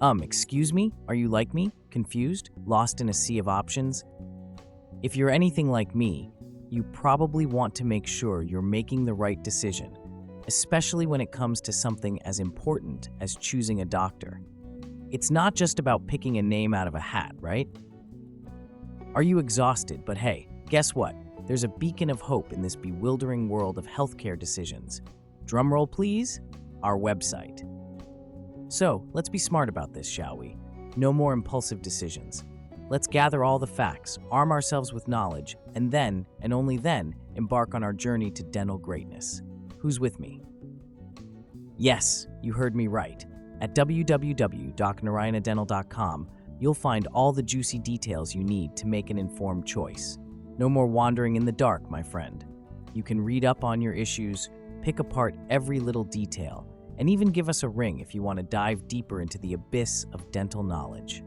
Excuse me? Are you like me? Confused? Lost in a sea of options? If you're anything like me, you probably want to make sure you're making the right decision, especially when it comes to something as important as choosing a doctor. It's not just about picking a name out of a hat, right? Are you exhausted? But hey, guess what? There's a beacon of hope in this bewildering world of healthcare decisions. Drumroll, please. Our website. So, let's be smart about this, shall we? No more impulsive decisions. Let's gather all the facts, arm ourselves with knowledge, and then, and only then, embark on our journey to dental greatness. Who's with me? Yes, you heard me right. At www.narayanadental.com, you'll find all the juicy details you need to make an informed choice. No more wandering in the dark, my friend. You can read up on your issues, pick apart every little detail, and even give us a ring if you want to dive deeper into the abyss of dental knowledge.